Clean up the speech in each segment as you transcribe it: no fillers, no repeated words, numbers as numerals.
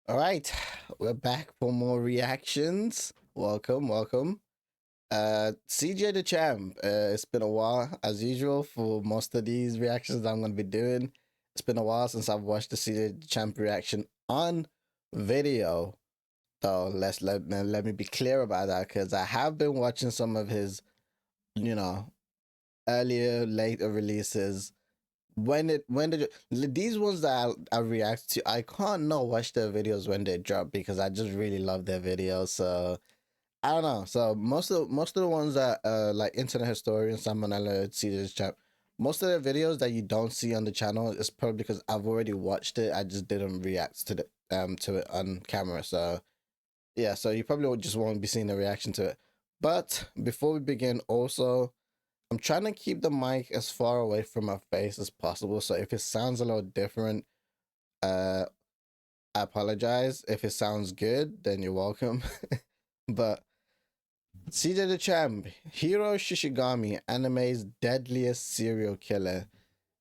All right, we're back for more reactions. Welcome, welcome. CJ the champ. It's been a while, as usual, for most of these reactions that I'm gonna be doing. It's been a while since I've watched the CJ the champ reaction on video. So let me be clear about that because I have been watching some of his, you know, later releases these ones that I react to, I can't not watch their videos when they drop because I just really love their videos. So I don't know. So most of the ones that like internet historian Salmonella see this chap, most of the videos that you don't see on the channel is probably because I've already watched it. I just didn't react to it on camera. So yeah, so you probably just won't be seeing a reaction to it. But before we begin, also I'm trying to keep the mic as far away from my face as possible. So if it sounds a little different, uh, I apologize. If it sounds good, then you're welcome. But CJ the Champ, Hiro Shishigami, anime's Deadliest Serial Killer.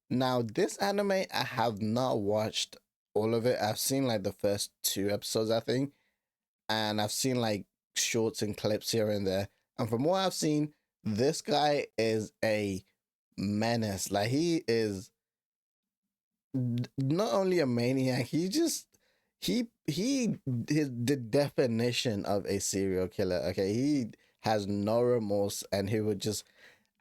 Now, this anime, I have not watched all of it. I've seen like the first two episodes, I think, and I've seen like shorts and clips here and there. And from what I've seen, this guy is a menace. Like he is not only a maniac, he is the definition of a serial killer. Okay, he has no remorse, and he would just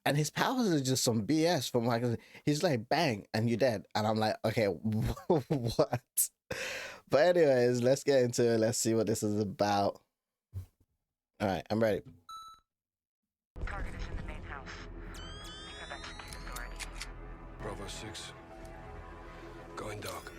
and his powers are just some BS. From like he's like bang and you're dead, and I'm like, okay, what? But anyways, let's get into it. Let's see what this is about. All right, I'm ready. Target is in the main house. You have execute authority. Bravo 6. Going dark.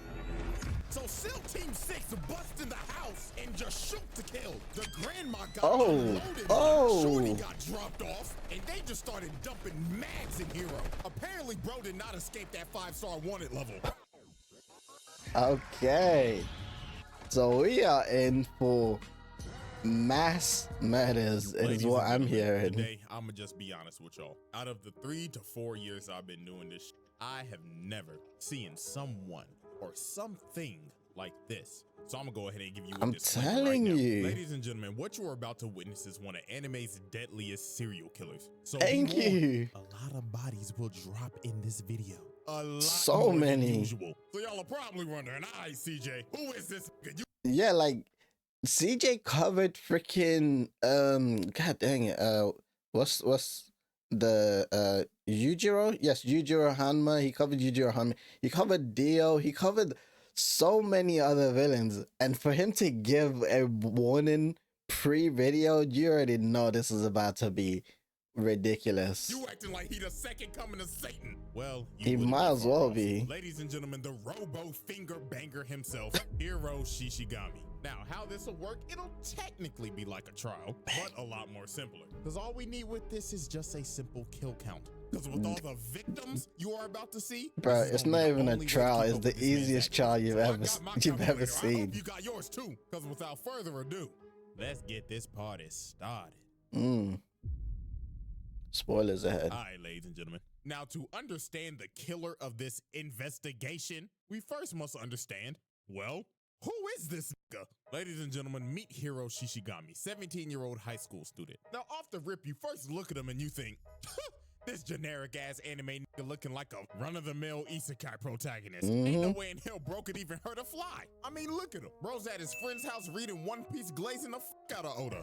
So SEAL Team 6 bust in the house and just shoot to kill. The grandma got Oh, unloaded. oh. Shorty got dropped off, and they just started dumping mags in Hero. Apparently, bro did not escape that 5-star wanted level. Okay, so we are in for mass murders, is Ladies what and I'm gentlemen, hearing. Today, I'ma just be honest with y'all. Out of the 3 to 4 years I've been doing this, I have never seen someone or something like this. So I'm gonna go ahead and give you a I'm disclaimer telling right now. you. Ladies and gentlemen, what you are about to witness is one of anime's deadliest serial killers. So Thank be warned, you. a lot of bodies will drop in this video. A lot So more many. than usual. So y'all are probably wondering, all right, CJ, who is this? Yeah, like CJ covered freaking god dang it, what's the Yujiro? Yes, Yujiro Hanma. He covered Yujiro Hanma. He covered Dio. He covered so many other villains. And for him to give a warning pre-video, you already know this is about to be ridiculous. You acting like he the second coming of Satan. Well, He wouldn't might as far well off. be. Ladies and gentlemen, the robo finger banger himself, Hiro Shishigami. Now, how this will work, it'll technically be like a trial, but a lot more simpler. Because all we need with this is just a simple kill count. Because with all the victims you are about to see, Bro, this is it's gonna not be the even a only way to trial. keep It's up the with this man's easiest actions. trial you've So I ever got my you've ever calculator. I seen. hope you got yours too. Because without further ado, let's get this party started. Spoilers ahead. All right, ladies and gentlemen. Now, to understand the killer of this investigation, we first must understand, well, who is this nigga? Ladies and gentlemen, meet Hiro Shishigami, 17-year-old high school student. Now, off the rip, you first look at him and you think, this generic-ass anime nigga looking like a run-of-the-mill isekai protagonist. Ain't no way in hell bro could even hurt a fly. I mean, look at him. Bro's at his friend's house reading One Piece, glazing the fuck out of Oda.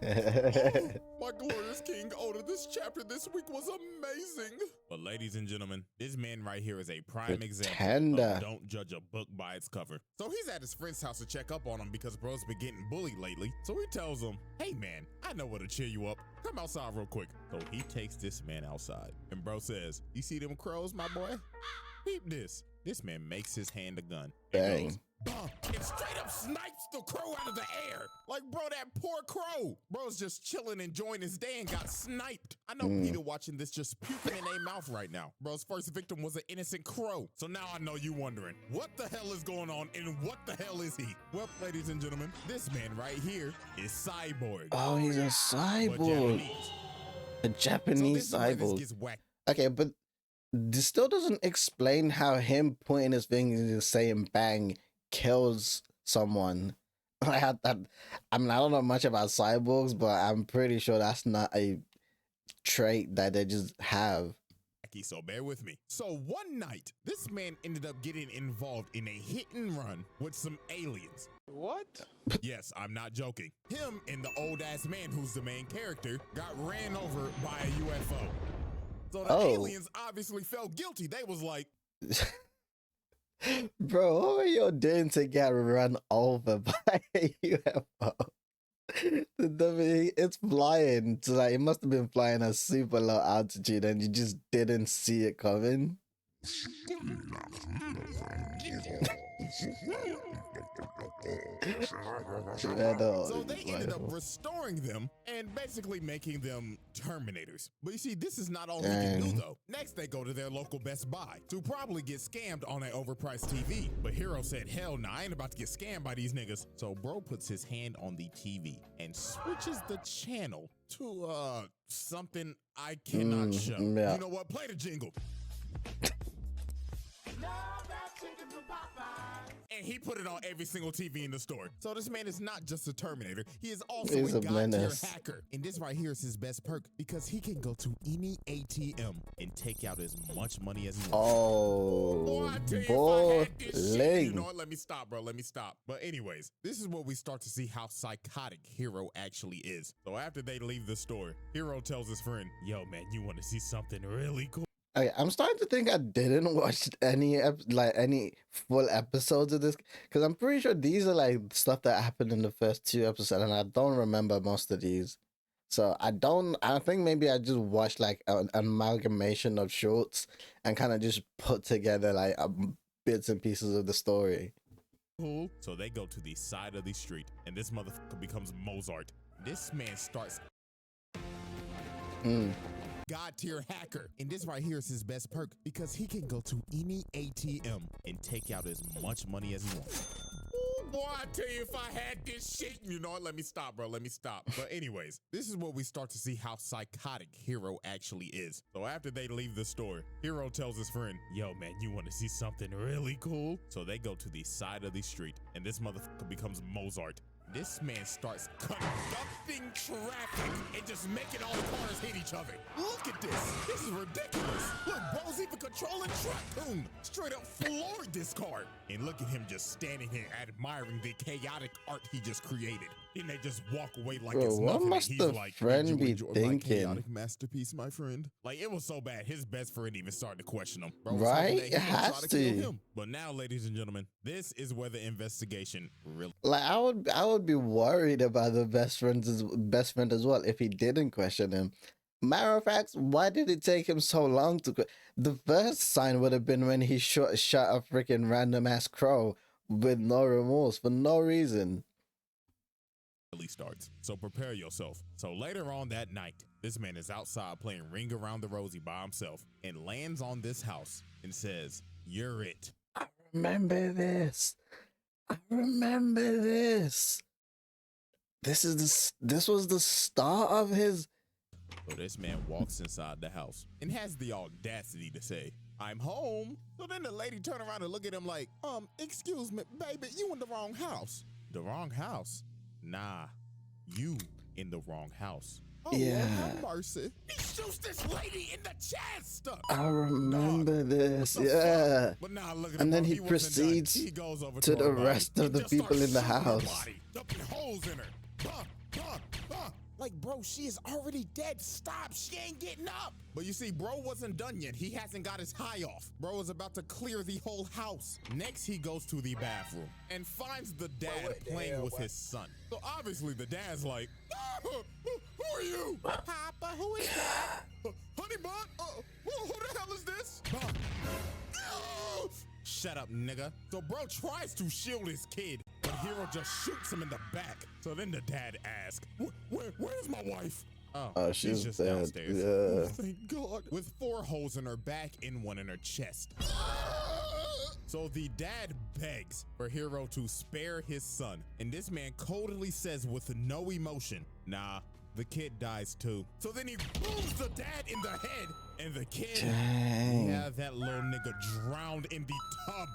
Oh, my glorious King Oda, this chapter this week was amazing. But ladies and gentlemen, this man right here is a prime example Pretender. of don't judge a book by its cover. So he's at his friend's house to check up on him because bro's been getting bullied lately. So he tells him, hey man, I know what'll cheer you up. Come outside real quick. So he takes this man outside. And bro says, you see them crows, my boy? Peep this. This man makes his hand a gun. Bang. Goes, "Bah," and straight up snipes the crow out of the air. Like, bro, that poor crow. Bro's just chilling, enjoying his day and got sniped. I know Peter watching this just puking in their mouth right now. Bro's first victim was an innocent crow. So now I know you wondering, what the hell is going on and what the hell is he? Well, ladies and gentlemen, this man right here is Cyborg. Oh, he's a But cyborg. Japanese. A Japanese So this is where this cyborg. gets whacked. Okay, but this still doesn't explain how him pointing his finger and saying bang kills someone I mean, I don't know much about cyborgs, but I'm pretty sure that's not a trait that they just have. So bear with me. So one night, this man ended up getting involved in a hit and run with some aliens. What? Yes, I'm not joking. Him and the old ass man who's the main character got ran over by a UFO. So the aliens obviously felt guilty. They was like, bro, what were you doing to get run over by a UFO? It's flying. So like, it must have been flying at super low altitude and you just didn't see it coming. So they ended up restoring them and basically making them Terminators. But you see, this is not all he can do though. Next, they go to their local Best Buy to probably get scammed on an overpriced TV. But Hero said, hell nah, I ain't about to get scammed by these niggas. So bro puts his hand on the TV and switches the channel to something I cannot show. Yeah. You know what? Play the jingle. And he put it on every single TV in the store. So this man is not just a Terminator. He is also a god-tier hacker. And this right here is his best perk because he can go to any ATM and take out as much money as he wants. Oh, boy. You know what? Let me stop, bro. Let me stop. But anyways, this is where we start to see how psychotic Hero actually is. So after they leave the store, Hero tells his friend, yo, man, you want to see something really cool? I'm starting to think I didn't watch any full episodes of this because I'm pretty sure these are like stuff that happened in the first 2 episodes and I don't remember most of these. So I think maybe I just watched like an amalgamation of shorts and kind of just put together like bits and pieces of the story. So they go to the side of the street and this motherfucker becomes Mozart. This man starts god-tier hacker. And this right here is his best perk because he can go to any ATM and take out as much money as he wants. Ooh, boy, I tell you, if I had this shit, you know what? Let me stop, bro. Let me stop. But anyways, this is where we start to see how psychotic Hero actually is. So after they leave the store, Hero tells his friend, yo, man, you want to see something really cool? So they go to the side of the street and this motherfucker becomes Mozart. This man starts conducting traffic and just making all the cars hit each other. Look at this. This is ridiculous. Look, bro's even controlling Tractoon. Straight up floored this car. And look at him just standing here admiring the chaotic art he just created. And they just walk away like it's nothing. What must He's the like, friend be my thinking? chaotic masterpiece, my friend. Like, it was so bad, his best friend even started to question him. Bro, right? It has to. Him. But now, ladies and gentlemen, this is where the investigation really... Like, I would be worried about the best friend as well if he didn't question him. Matter of fact, why did it take him so long to... The first sign would have been when he shot a freaking random ass crow with no remorse for no reason. Starts. So prepare yourself. So later on that night, this man is outside playing Ring Around the Rosie by himself and lands on this house and says, you're it. I remember this. This was the start of his... So this man walks inside the house and has the audacity to say, I'm home. So then the lady turned around and look at him like, excuse me, baby, you in the wrong house. The wrong house? Nah, you in the wrong house. Oh, yeah. Lord have mercy. He shoots this lady in the chest. I remember this, yeah. But now look at and him, then bro. he proceeds He goes over to the her rest body of the and people in the starts shooting her house. body, dumping holes in her. Like, bro, she is already dead. Stop. She ain't getting up. But you see, bro wasn't done yet. He hasn't got his high off. Bro is about to clear the whole house. Next, he goes to the bathroom and finds the dad playing with his son. So obviously, the dad's like, who are you? Papa, who is that? Honey bun? Who the hell is this? Shut up, nigga. So bro tries to shield his kid, but Hero just shoots him in the back. So then the dad asks, where's my wife? Oh, she's just dead. downstairs. Yeah. Oh, thank God. With 4 holes in her back and 1 in her chest. So the dad begs for Hero to spare his son. And this man coldly says with no emotion, nah, the kid dies too. So then he booms the dad in the head. And the kid, yeah, that little nigga drowned in the tub.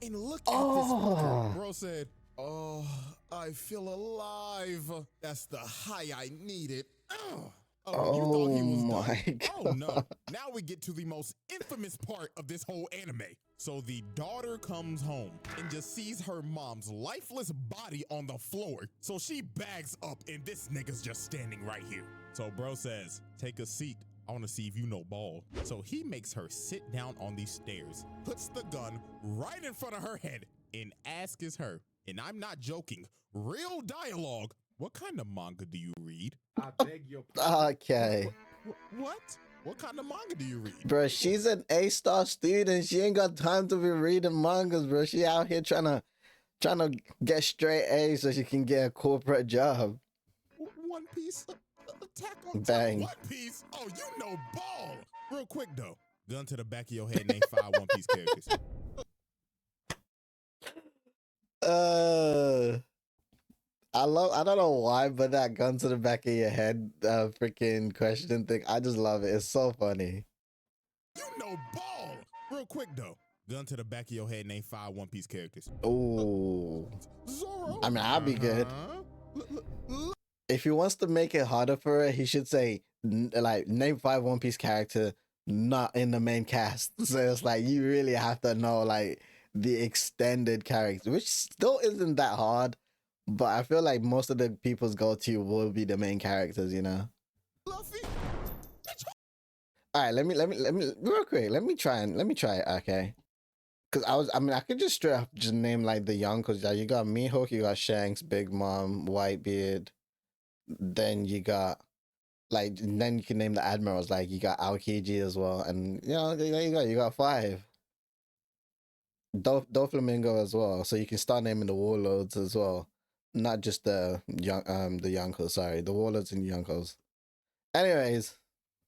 And look at this fucker. Bro said, Oh, I feel alive. That's the high I needed. Ugh. Oh, you thought he Oh was my done? Oh god. no. Now we get to the most infamous part of this whole anime. So the daughter comes home and just sees her mom's lifeless body on the floor. So she bags up and this nigga's just standing right here. So bro says, take a seat. I want to see if you know ball. So he makes her sit down on these stairs, puts the gun right in front of her head, and asks her, and I'm not joking, real dialogue, what kind of manga do you read? I beg your Okay. What? What kind of manga do you read? Bro, she's an A-star student. She ain't got time to be reading mangas, bro. She out here trying to get straight A's so she can get a corporate job. One Piece? Attack on Bang. One Piece? Oh, you know ball. Real quick though. Gun to the back of your head, name 5 One Piece characters. I don't know why, but that gun to the back of your head freaking question thing, I just love it. It's so funny. You know ball. Real quick though. Gun to the back of your head, name 5 One Piece characters. Ooh. Zoro. I mean, I'll be good. Uh-huh. If he wants to make it harder for her, he should say, like, name 5 One Piece character not in the main cast. So it's like, you really have to know, like, the extended character, which still isn't that hard. But I feel like most of the people's go-to will be the main characters, you know? Luffy. All right, let me real quick. Let me try it, okay? Cause I could just straight up just name like the young, cause you got Mihawk, you got Shanks, Big Mom, Whitebeard. Then you got like, then you can name the admirals. Like you got Aokiji as well, and you know there you got 5. Doflamingo as well, so you can start naming the warlords as well, not just the yonkos. Sorry, the warlords and yonkos. Anyways,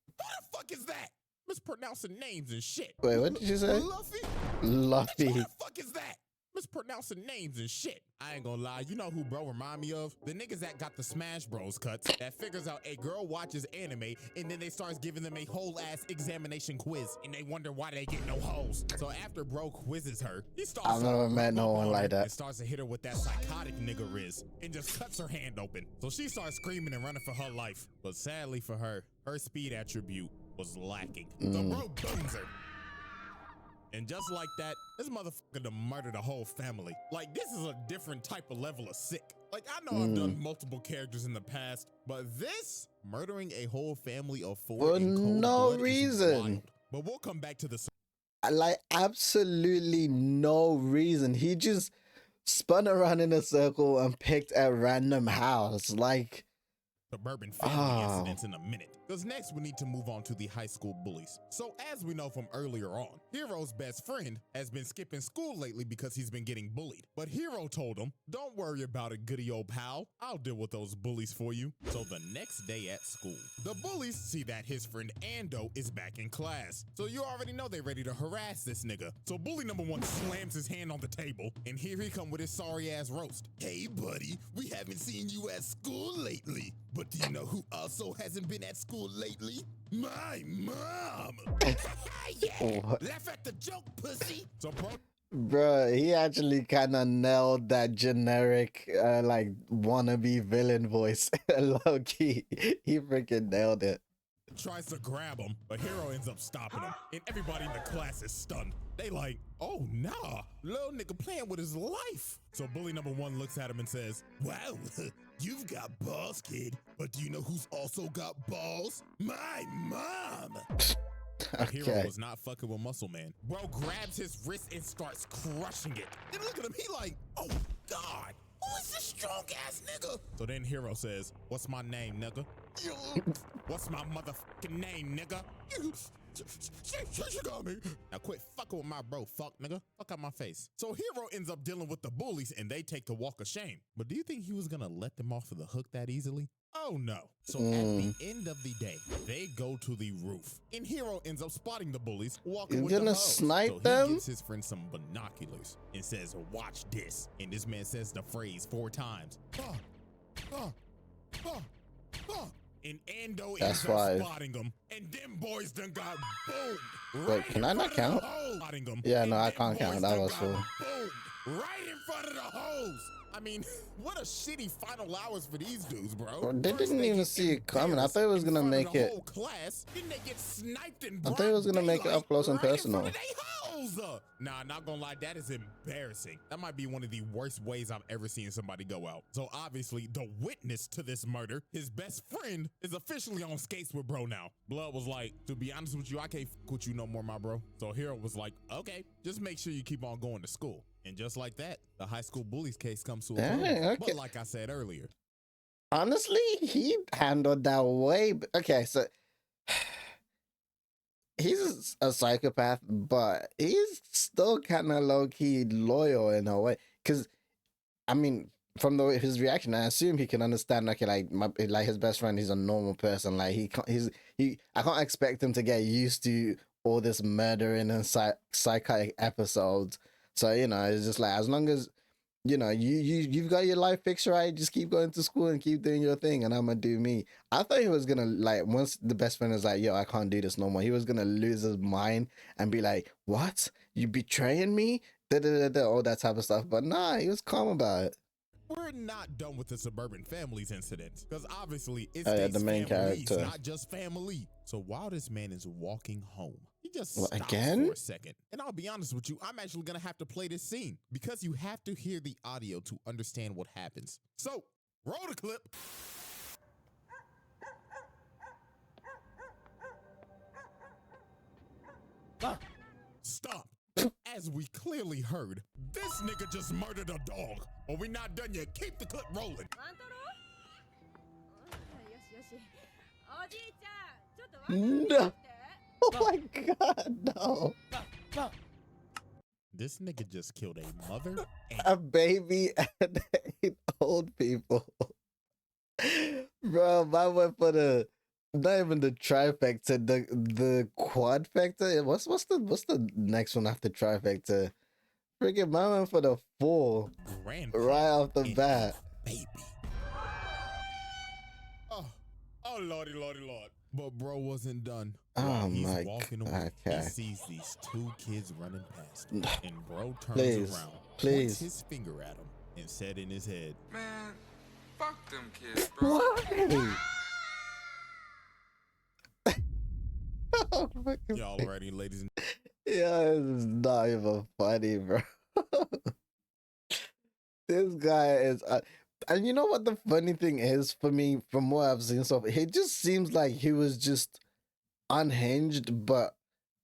Who the fuck is that? Mispronouncing names and shit. wait, what did you say? Luffy? Luffy. Who the fuck is that? Mispronouncing names and shit. I ain't gonna lie, you know who bro remind me of? The niggas that got the Smash Bros cuts that figures out a girl watches anime and then they starts giving them a whole ass examination quiz and they wonder why they get no hoes. So after bro quizzes her, he starts I've never met no one like that. and starts to hit her with that psychotic nigga riz and just cuts her hand open. So she starts screaming and running for her life. But sadly for her speed attribute was lacking. So bro bones her. And just like that, this motherfucker done murdered a whole family. Like, this is a different type of level of sick. Like, I know I've done multiple characters in the past, but this, murdering a whole family of 4 For in cold no blood is reason. wild. But we'll come back to the Like absolutely no reason. He just spun around in a circle and picked a random house. Like, suburban family incidents in a minute. Because next we need to move on to the high school bullies. So as we know from earlier on, Hero's best friend has been skipping school lately because he's been getting bullied. But Hero told him, don't worry about it, goody old pal. I'll deal with those bullies for you. So the next day at school, the bullies see that his friend Ando is back in class. So you already know they're ready to harass this nigga. So bully number 1 slams his hand on the table, and here he come with his sorry ass roast. Hey buddy, we haven't seen you at school lately. But do you know who also hasn't been at school lately? My mom! Yeah! What? Laugh at the joke, pussy! So bro, bruh, he actually kind of nailed that generic, like, wannabe villain voice. Low key. He freaking nailed it. tries to grab him, but Hero ends up stopping him, and everybody in the class is stunned. They like, oh nah, little nigga playing with his life. So bully number 1 looks at him and says, wow, you've got balls, kid, but do you know who's also got balls? My mom! Okay. Hero was not fucking with Muscle Man. Bro grabs his wrist and starts crushing it. And look at him, he like, oh God, who is this strong ass nigga? So then Hero says, what's my name, nigga? What's my motherfucking name, nigga? She got me. Now quit fucking with my bro, fuck nigga. Fuck out my face. So Hero ends up dealing with the bullies and they take the walk of shame. But do you think he was gonna let them off of the hook that easily? Oh no. So at the end of the day, they go to the roof. And Hero ends up spotting the bullies walking He's with the gonna hoes. snipe So them? he gives his friend some binoculars and says, watch this. And this man says the phrase 4 times. and Ando That's ends up 5. spotting him, and them boys done got boomed. Wait, can I not count? Yeah, no, I can't count. That was 4. Right in front of the hose. I mean, what a shitty final hours for these dudes, bro. Bro, they First didn't even get see it coming. I thought it was embarrassed gonna in front make of the it. whole class. Then they get sniped in I thought it was gonna broad make it up close and daylight right in personal. front of they hoes. Nah, not gonna lie, that is embarrassing. That might be one of the worst ways I've ever seen somebody go out. So obviously, the witness to this murder, his best friend, is officially on skates with bro now. Blood was like, to be honest with you, I can't f with you no more, my bro. So Hero was like, okay, just make sure you keep on going to school. And just like that, the high school bullies case comes to a close. Okay. But like I said earlier, Honestly, he handled that way. Okay, so he's a psychopath, but he's still kind of low key loyal in a way. Because, I mean, from his reaction, I assume he can understand. Okay, like his best friend, he's a normal person. Like I can't expect him to get used to all this murdering and psychotic episodes. So it's just like, as long as you've got your life fixed right, just keep going to school and keep doing your thing, and I'm gonna do me. I thought he was gonna, like, once the best friend is like, yo, I can't do this no more, he was gonna lose his mind and be like, what? You betraying me? All that type of stuff. But nah, he was calm about it. we're not done with the suburban families incident, because obviously it's the main character, not just family. So while this man is walking home, he just stops again for a second. And I'll be honest with you, I'm actually gonna have to play this scene because you have to hear the audio to understand what happens. So roll the clip. Stop. As we clearly heard, this nigga just murdered a dog. But we're not done yet. Keep the clip rolling. No. Oh my god, no. This nigga just killed a mother and A baby and 8 old people. Bro, I went for the, not even the trifecta, the quadfecta. What's the next one after trifecta? Freaking man went for the 4 grandpa right off the and bat. baby. Oh lordy, lordy, lord. But bro wasn't done. Oh While he's my walking away, god. he Okay. sees these 2 kids running past him, and bro turns Please, around, please. points his finger at him, and said in his head, Man, fuck them kids, bro. Why? Oh, fucking y'all ready, ladies and yeah, this is not even funny, bro. This guy is, and you know what the funny thing is for me, from what I've seen so far, he just seems like he was just unhinged, but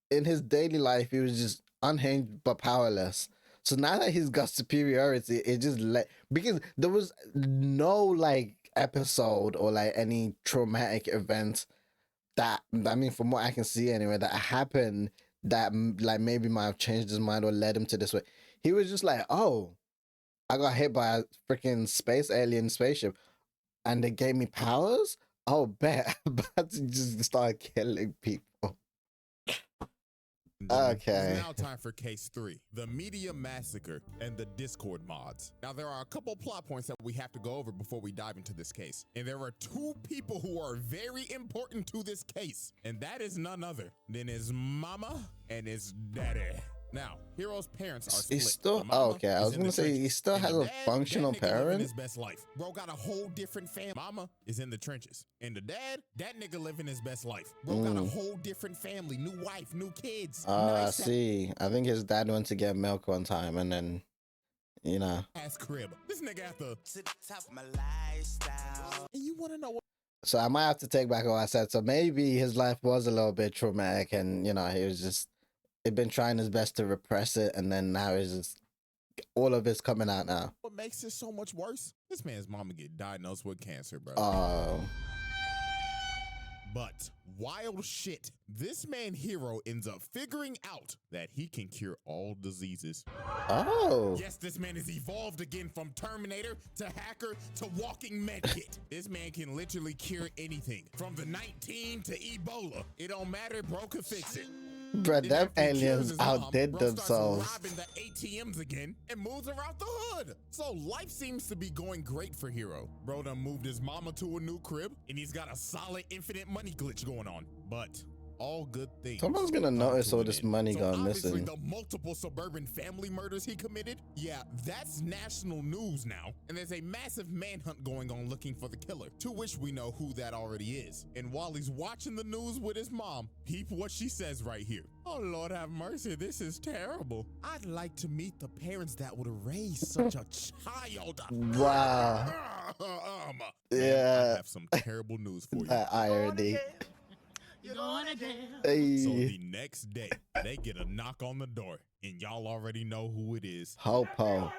in his daily life, he was just unhinged but powerless. So now that he's got superiority, it just because there was no like episode or like any traumatic event that, I mean, from what I can see anyway, that happened that like maybe might have changed his mind or led him to this way. He was just like, oh, I got hit by a freaking space alien spaceship and they gave me powers? Oh, bet. I'm about to just start killing people. Okay. It's now time for case 3, the media massacre and the Discord mods. Now there are a couple plot points that we have to go over before we dive into this case. And there are 2 people who are very important to this case. And that is none other than his mama and his daddy. Now, Hero's parents are split. He's still, The mama okay, I is was in gonna the say he trenches, still and has the a dad, functional that nigga living parent. his best life. Bro got a whole different family. Mama is in the trenches. And the dad, that nigga living his best life. Bro got a whole different family, new wife, new kids. I nice see. I think his dad went to get milk one time and then, ass crib. This nigga at the to the top of my lifestyle. and you wanna know what? So I might have to take back what I said. So maybe his life was a little bit traumatic and, he was just, he'd been trying his best to repress it, and then now it's just, all of it's coming out now. What makes it so much worse? This man's mama get diagnosed with cancer, bro. Oh. But wild shit, this man Hero ends up figuring out that he can cure all diseases. Oh. Yes, this man is evolved again from Terminator to hacker to walking medkit. This man can literally cure anything, from the 19 to Ebola. It don't matter, bro can fix it. Bruh, Then them after he kills aliens his mom, outdid bro themselves. starts robbing the ATMs again and moves around the hood. So life seems to be going great for Hero. Bro done moved his mama to a new crib and he's got a solid infinite money glitch going on. But all good things. Someone's gonna come notice to all an this end. money So gone obviously missing. the multiple suburban family murders he committed, yeah, that's national news now. And there's a massive manhunt going on looking for the killer, to which we know who that already is. And while he's watching the news with his mom, peep what she says right here. Oh, Lord have mercy, this is terrible. I'd like to meet the parents that would raise such a child. Wow. Man, Yeah. I have some terrible news for you. That irony. You're going again. So Hey. the next day, they get a knock on the door, and y'all already know who it is. Ho-po.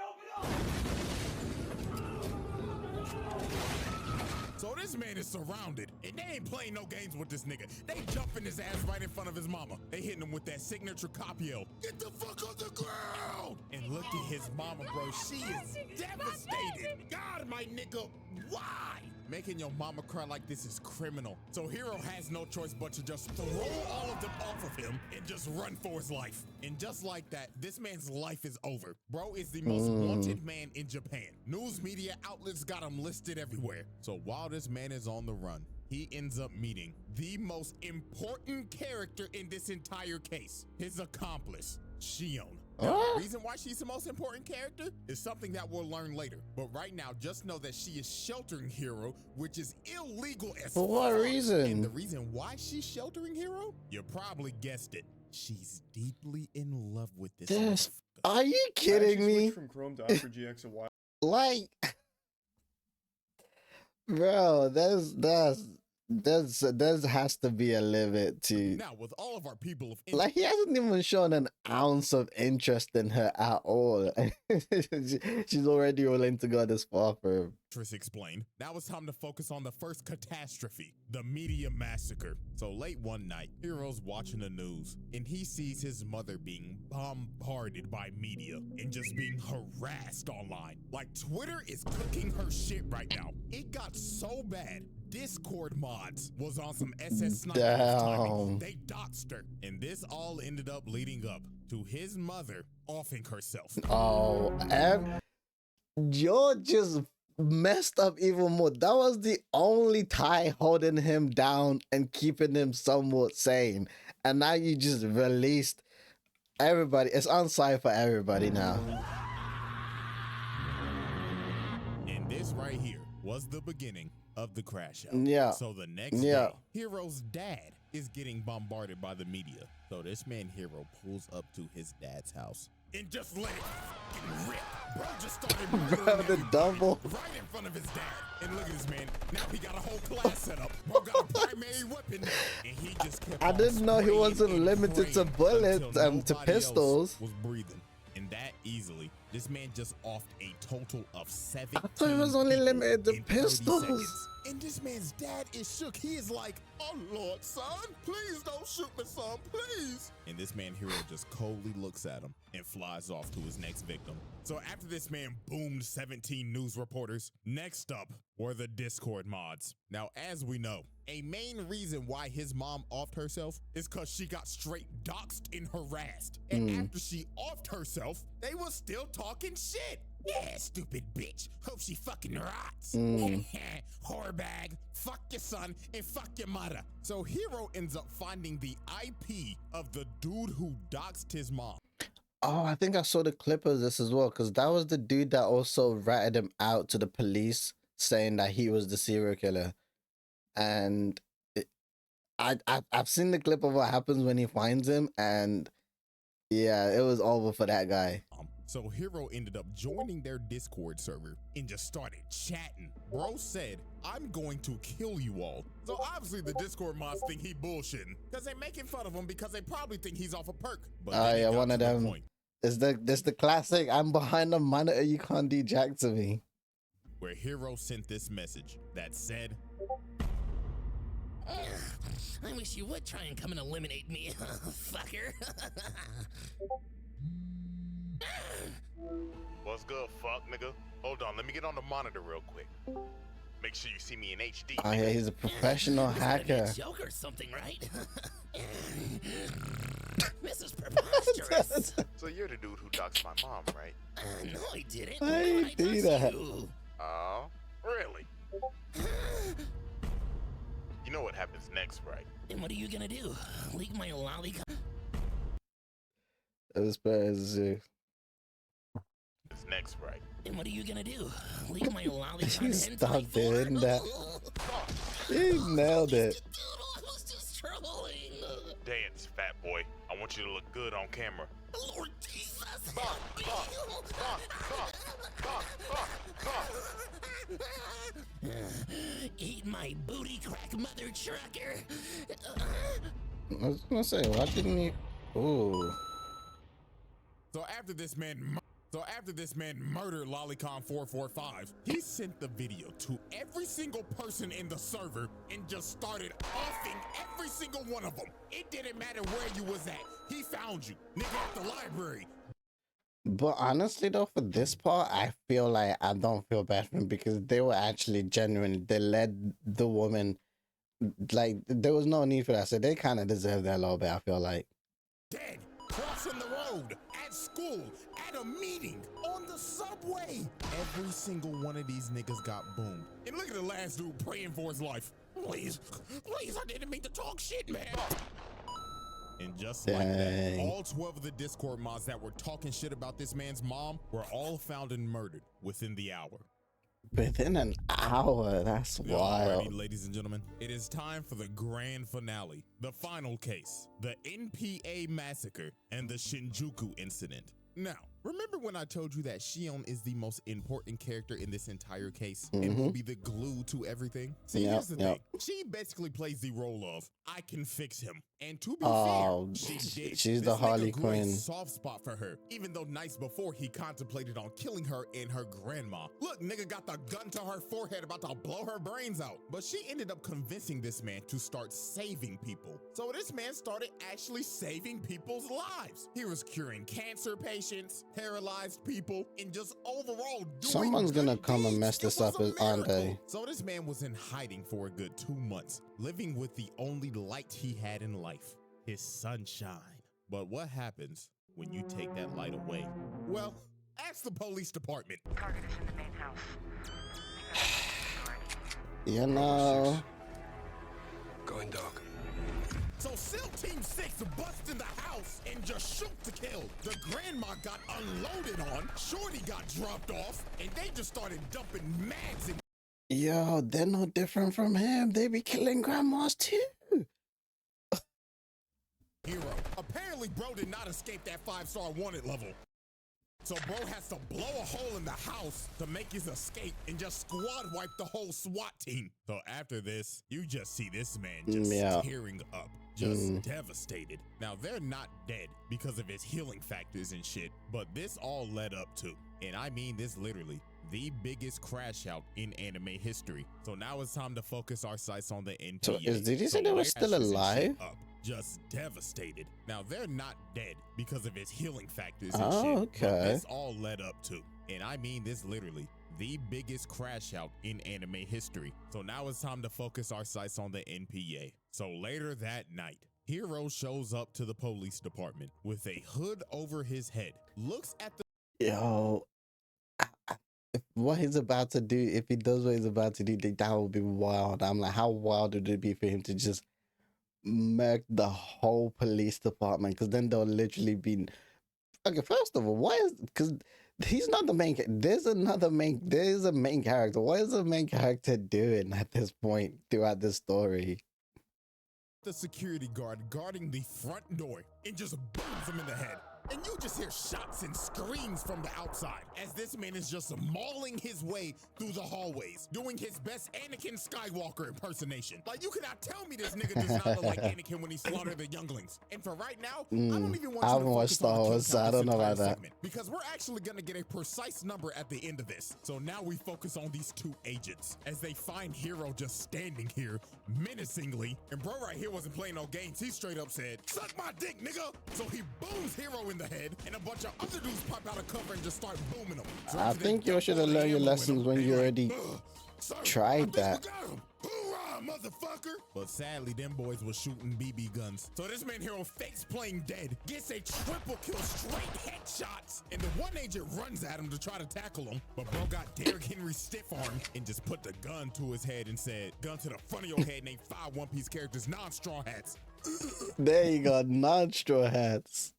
So this man is surrounded, and they ain't playing no games with this nigga. They jumping his ass right in front of his mama. They hitting him with that signature cop yell, "Get the fuck on the ground!" And look at his mama, bro. She is devastated. God, my nigga, why? Making your mama cry like this is criminal. So Hero has no choice but to just throw all of them off of him and just run for his life. And just like that, this man's life is over. Bro is the most wanted man in Japan. News media outlets got him listed everywhere. So while this man is on the run, he ends up meeting the most important character in this entire case, his accomplice, Shion. Now, the reason why she's the most important character is something that we'll learn later. But right now, just know that she is sheltering Hero, which is illegal as For what fuck. reason? And the reason why she's sheltering Hero? You probably guessed it. She's deeply in love with this This. motherfucker. Are you kidding me? From Chrome to Opera GX a while. Like, bro, there has to be a limit to. Now, with all of our people of Like, he hasn't even shown an ounce of interest in her at all. She's already willing to go this far for him. interest explained, now it's time to focus on the first catastrophe, the media massacre. So late one night, Hero's watching the news, and he sees his mother being bombarded by media and just being harassed online. Like, Twitter is cooking her shit right now. It got so bad, Discord mods was on some SS Sniper timing. Damn. They doxed her, and this all ended up leading up to his mother offing herself. Oh, you're just messed up even more. That was the only tie holding him down and keeping him somewhat sane. And now you just released everybody. It's on site for everybody now. And this right here was the beginning of the crash out. Yeah. So the next Yeah. day, Hero's dad is getting bombarded by the media. So this man Hero pulls up to his dad's house and just let it fucking rip. Bro just started Bro, murdering the everybody double. right in front of his dad. And look at this man. Now he got a whole class set up. Bro got a primary weapon now. And he just kept I on didn't know he spraying wasn't and limited to praying bullets, until to nobody else pistols. was breathing. And that easily, this man just offed a total of 17 I thought he was only people limited to in 30 pistols. seconds. And this man's dad is shook. He is like, "Oh Lord, son, please don't shoot me, son, please." And this man Hero just coldly looks at him and flies off to his next victim. So after this man boomed 17 news reporters, next up were the Discord mods. Now, as we know, a main reason why his mom offed herself is because she got straight doxxed and harassed. And after she offed herself, they were still talking shit. Yeah, stupid bitch. Hope she fucking rots. Whore bag. Fuck your son and fuck your mother. So Hero ends up finding the IP of the dude who doxed his mom. Oh, I think I saw the clip of this as well, because that was the dude that also ratted him out to the police, saying that he was the serial killer. And I've seen the clip of what happens when he finds him, and yeah, it was over for that guy. So Hero ended up joining their Discord server and just started chatting. Bro said, "I'm going to kill you all." So obviously the Discord mods think he bullshitting, because they making fun of him because they probably think he's off a perk. But then it Yeah, got one to of the them. point It's the classic, I'm behind the monitor, you can't do jack to me. where Hero sent this message that said, I wish you would try and come and eliminate me, fucker. What's good, fuck nigga? Hold on, let me get on the monitor real quick. Make sure you see me in HD. Oh yeah, he's a professional It's gotta be a hacker. joke or something, right? This is preposterous. So you're the dude who doxed my mom, right? No, I didn't. Why Why would I do dox that? you? Oh, really? You know what happens next, right? And what are you gonna do? Leak my lollipop? It's crazy. It's next, right? And what are you gonna do? Leak my lollipop? You stop doing that. He nailed it. I was just trolling. Dance, fat boy. I want you to look good on camera. Lord Jesus. Fuck, fuck, fuck, fuck, fuck, fuck, fuck. Eat my booty crack, mother trucker. I was gonna say, why didn't he? Ooh. So after this man murdered Lolicon 445, he sent the video to every single person in the server and just started offing every single one of them. It didn't matter where you was at. He found you, nigga, at the library. But honestly though, for this part, I feel like I don't feel bad for him because they were actually genuine. They led the woman, like there was no need for that. So they kind of deserve that a little bit, I feel like. Dead, crossing the road, at school, at a meeting, on the subway. Every single one of these niggas got boomed. And look at the last dude praying for his life. Please, please, I didn't mean to talk shit, man. And just like that, all 12 of the Discord mods that were talking shit about this man's mom were all found and murdered within the hour. Within an hour, that's wild. Alrighty, ladies and gentlemen, it is time for the grand finale, the final case, the NPA massacre and the Shinjuku incident. Now, remember when I told you that Shion is the most important character in this entire case and will be the glue to everything? See, here's the thing. She basically plays the role of, I can fix him. And to be fair, she did. She's the Harley Quinn. Soft spot for her, even though nights before he contemplated on killing her and her grandma. Look, nigga got the gun to her forehead about to blow her brains out. But she ended up convincing this man to start saving people. So this man started actually saving people's lives. He was curing cancer patients, paralyzed people, and just overall doing Someone's gonna come and mess this up, aren't they? So this man was in hiding for a good 2 months, living with the only light he had in life, his sunshine. But what happens when you take that light away? Well, ask the police department. Target is in the main house. You know. Going dark. So SEAL Team 6 busts in the house and just shoot to kill. The grandma got unloaded on, Shorty got dropped off, and they just started dumping mags in. Yo, they're no different from him. They be killing grandmas too. Hero. Apparently, bro did not escape that 5-star wanted level. So bro has to blow a hole in the house to make his escape and just squad wipe the whole SWAT team. So after this, you just see this man just tearing up, just devastated. Now they're not dead because of his healing factors and shit, but this all led up to, and I mean this literally, the biggest crash out in anime history. So now it's time to focus our sights on the NPA. So did you say they were still alive? Just devastated. Now they're not dead because of his healing factors and Oh, shit. okay. But this all led up to, and I mean this literally, the biggest crash out in anime history. So now it's time to focus our sights on the NPA. So later that night, Hero shows up to the police department with a hood over his head, looks at the— Yo, what he's about to do, if he does what he's about to do, that would be wild. I'm like, how wild would it be for him to just murk the whole police department? Because then they'll literally be, okay, first of all, why is, because he's not the main, there's a main character. What is the main character doing at this point throughout the story? the security guard guarding the front door and just booms him in the head. And you just hear shots and screams from the outside as this man is just mauling his way through the hallways, doing his best Anakin Skywalker impersonation. Like, you cannot tell me this nigga does not look like Anakin when he slaughtered the younglings. And for right now, I don't even want I you haven't to watched focus on the Star Wars, kill so I count don't this know about entire that. segment, because we're actually gonna get a precise number at the end of this. So now we focus on these two agents as they find Hero just standing here menacingly. And bro right here wasn't playing no games. He straight up said, "Suck my dick, nigga." So he booms Hero in the head, and a bunch of other dudes pop out of cover and just start booming him. I After they think you dump should all have the learned your ammo in lessons him, when they you like, already "Sir, I tried think we that. got him. Hoorah, motherfucker. But sadly, them boys were shooting BB guns. So this man Hero fakes playing dead, gets a triple kill, straight headshots, and the one agent runs at him to try to tackle him. But bro got Derrick Henry stiff arm and just put the gun to his head and said, gun to the front of your head, named 5 One Piece characters, non-straw hats. There you go, non-straw hats.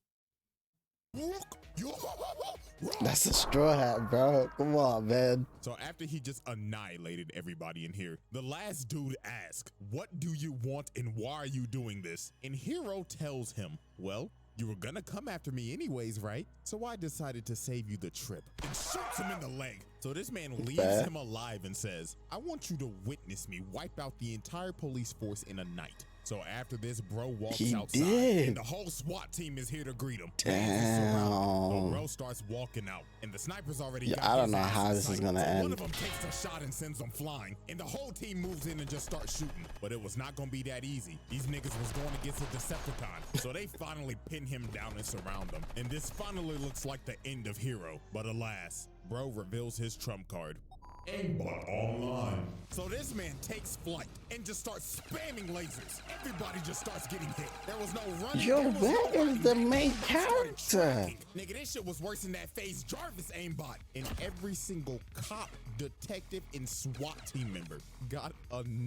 That's a straw hat, bro. Come on, man. So after he just annihilated everybody in here, the last dude asks, what do you want and why are you doing this? And Hero tells him, well, you were gonna come after me anyways, right? So I decided to save you the trip, and shoots him in the leg. So this man leaves him alive and says, I want you to witness me wipe out the entire police force in a night. So after this, bro walks outside, and the whole SWAT team is here to greet him. Damn. So bro starts walking out, and the sniper's already got I don't his know ass how in this is sight. gonna So end. one of them takes a shot and sends them flying, and the whole team moves in and just starts shooting. But it was not gonna be that easy. These niggas was going against a Decepticon, so they finally pin him down and surround him. And this finally looks like the end of Hero. But alas, bro reveals his trump card. Aimbot online. So this man takes flight and just starts spamming lasers. Everybody just starts getting hit. There was no running. Yo, where is the main character? Nigga, this shit was worse than that phase Jarvis aimbot. And every single cop, detective, and SWAT team member got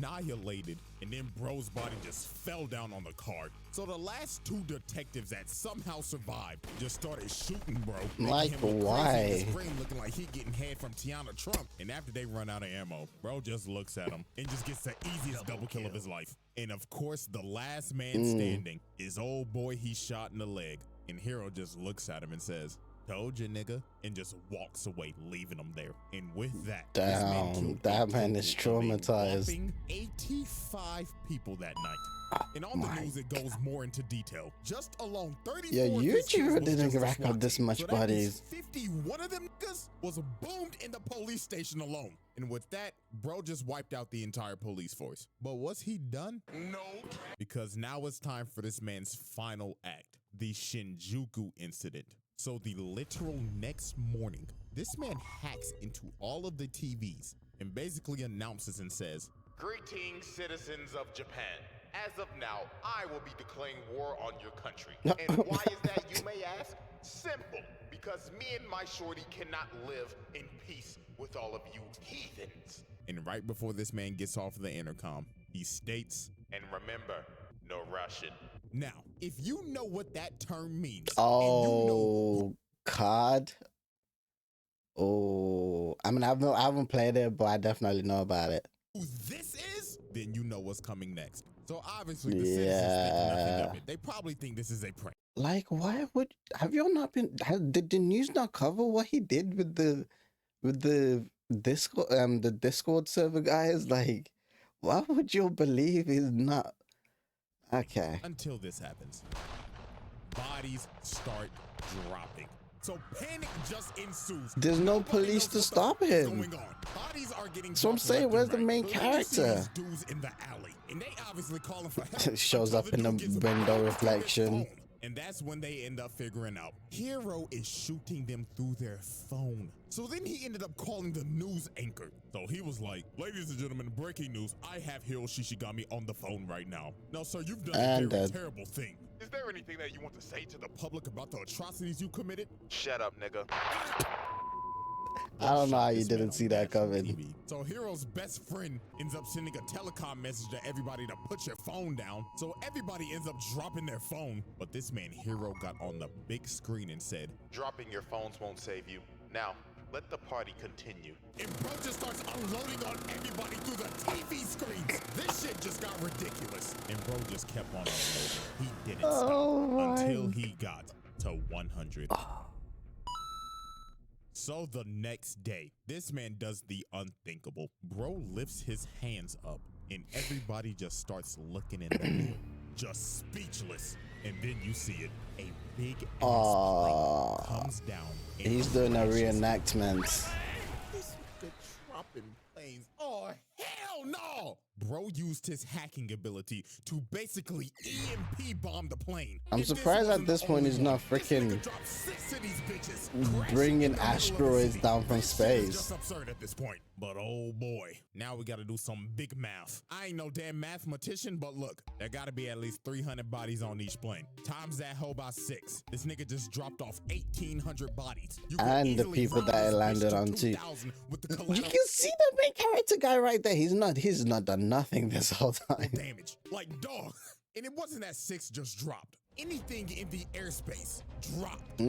annihilated. And then bro's body just fell down on the card. So the last 2 detectives that somehow survived just started shooting bro. Like, making him look why? crazy in the screen, looking like he getting head from Tiana Trump. And after they run out of ammo, bro just looks at him and just gets the easiest double kill of his life. And of course, the last man standing is old boy he shot in the leg. And Hero just looks at him and says, told you, nigga, and just walks away, leaving him there. And with that, this man Damn, killed that 8 man is people, a traumatized. whopping 85 people that night. And on the news, it goes more into detail. Just alone, 34 Yeah, of his kids YouTuber was didn't just a rack SWAT up this team. much So that means bodies. 51 of them niggas was boomed in the police station alone. And with that, bro just wiped out the entire police force. But was he done? No. Because now it's time for this man's final act, the Shinjuku incident. So the literal next morning, this man hacks into all of the TVs and basically announces and says, Greetings, citizens of Japan. As of now, I will be declaring war on your country. And why is that, you may ask? Simple. Because me and my shorty cannot live in peace with all of you heathens. and right before this man gets off the intercom, he states, And remember, no Russian. now, if you know what that term means, Oh, COD. Oh, I mean, I haven't played it, but I definitely know about it. and you know who this is, then you know what's coming next. So obviously the citizens think nothing of it. They probably think this is a prank. Like, why would have you not been? Did the news not cover what he did with the Discord server guys? Like, why would you believe he's not? Okay. Until this happens, bodies start dropping. So panic just ensues. There's no Nobody police knows to what the stop fuck is him. going on. Bodies are getting So I'm dropped saying, left where's and the right. main But then you see character? these dudes in the alley, and they obviously calling for help. Shows until up in the dude gets window back to his reflection. phone. And that's when they end up figuring out Hero is shooting them through their phone. So then he ended up calling the news anchor. So he was like, ladies and gentlemen, breaking news. I have Hiro Shishigami on the phone right now. Now, sir, you've done a And very dead. terrible thing. Is there anything that you want to say to the public about the atrocities you committed? Shut up, nigga. I don't know how you This man didn't on see that national coming. TV. So Hero's best friend ends up sending a telecom message to everybody to put your phone down. So everybody ends up dropping their phone. But this man Hero got on the big screen and said, Dropping your phones won't save you. Now, let the party continue. and bro just starts unloading on everybody through the TV screens. This shit just got ridiculous. And bro just kept on unloading. He didn't Oh stop my. until he got to 100. So the next day, this man does the unthinkable. Bro lifts his hands up and everybody just starts looking in the mirror, just speechless. And then you see it, a big ass Aw. plane comes down. and He's doing a crashes. reenactment. This nigga dropping planes. Oh, hell no! Bro used his hacking ability to basically EMP bomb the plane. I'm And surprised at wasn't the this point only he's one. not This nigga freaking dropped 6 of these bitches, crashing bringing in the middle of the asteroids city. down from This shit is space. just absurd at this point. But oh boy, now we gotta do some big math. I ain't no damn mathematician, but look, there gotta be at least 300 bodies on each plane. Times that hoe by 6. This nigga just dropped off 1,800 bodies. You can And the easily people round that this it bitch landed to on too. 2,000 with the You collateral can see the main character guy right there. He's not done nothing this whole time. damage. Like, dog. And it wasn't that 6 just dropped. Anything in the airspace dropped. But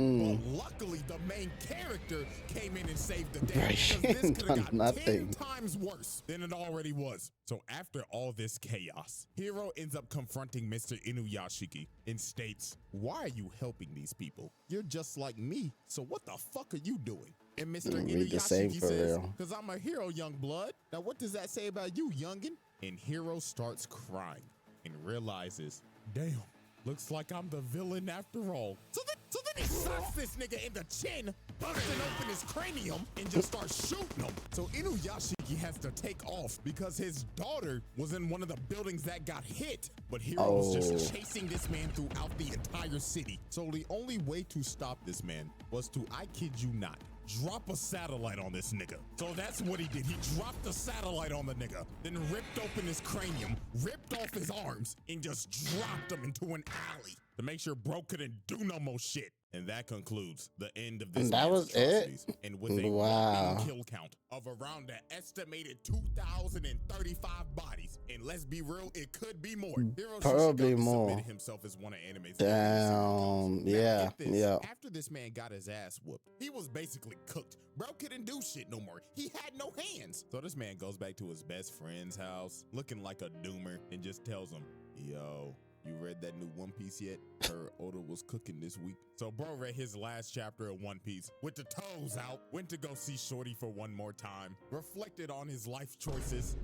luckily, the main character came in and saved the day. Right, Because this done could have got nothing. 10 times worse than it already was. So after all this chaos, Hiro ends up confronting Mr. Inuyashiki and states, "Why are you helping these people? You're just like me. So what the fuck are you doing?" And Mr. Read the same Inuyashiki for says, real. "Cause I'm a hero, young blood. Now what does that say about you, youngin?" And Hiro starts crying and realizes, damn, looks like I'm the villain after all. So then he slaps this nigga in the chin, busting open his cranium, and just starts shooting him. So Inuyashiki has to take off because his daughter was in one of the buildings that got hit. But Hiro was just chasing this man throughout the entire city. So the only way to stop this man was to, I kid you not, drop a satellite on this nigga. So that's what he did. He dropped a satellite on the nigga, then ripped open his cranium, ripped off his arms, and just dropped him into an alley to make sure bro couldn't do no more shit. And that concludes the end of this. And that man's was it? atrocities. And with a Wow. whopping kill count of around an estimated 2,035 bodies, and let's be real, it could be more. Hiro Probably Shishigami more. submitted himself as one of anime's Damn, Now, yeah, get this. yeah. After this man got his ass whooped, he was basically cooked. Bro couldn't do shit no more. He had no hands. So this man goes back to his best friend's house, looking like a doomer, and just tells him, "Yo, you read that new One Piece yet? Her Oda was cooking this week." So bro read his last chapter of One Piece with the toes out, went to go see Shorty for one more time, reflected on his life choices,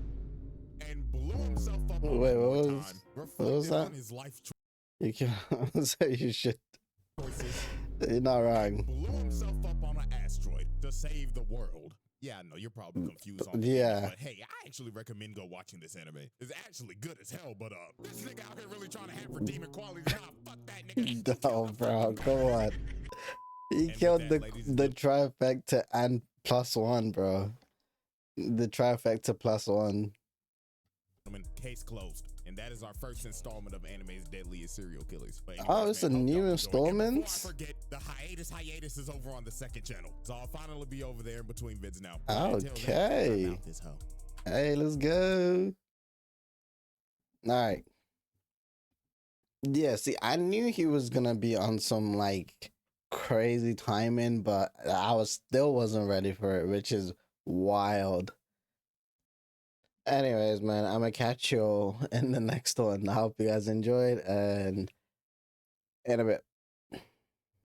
and blew himself up Wait, one more what was- time. what was Reflected that? on his life You can say you should. choices. You're not wrong. Blew himself up on an asteroid to save the world. Yeah, I know you're probably confused on the Yeah. ending, but hey, I actually recommend go watching this anime. It's actually good as hell, but this nigga out here really trying to have redeeming qualities. Nah, fuck that nigga. He No, killed the bro, fucking come man. on. He with killed that, ladies and the trifecta and +1, bro. The trifecta +1. Case closed. And that is our first installment of anime's Deadliest Serial Killers. But Oh, it's a hope new y'all enjoyed. And installment? before I forget, the hiatus is over on the second channel. So I'll finally be over there in between vids now. But until then, Okay. I'm out this hoe. Hey, let's go. All right. Yeah, see, I knew he was gonna be on some like crazy timing, but I wasn't ready for it, which is wild. Anyways, man, I'm gonna catch you in the next one. I hope you guys enjoyed, and in a bit.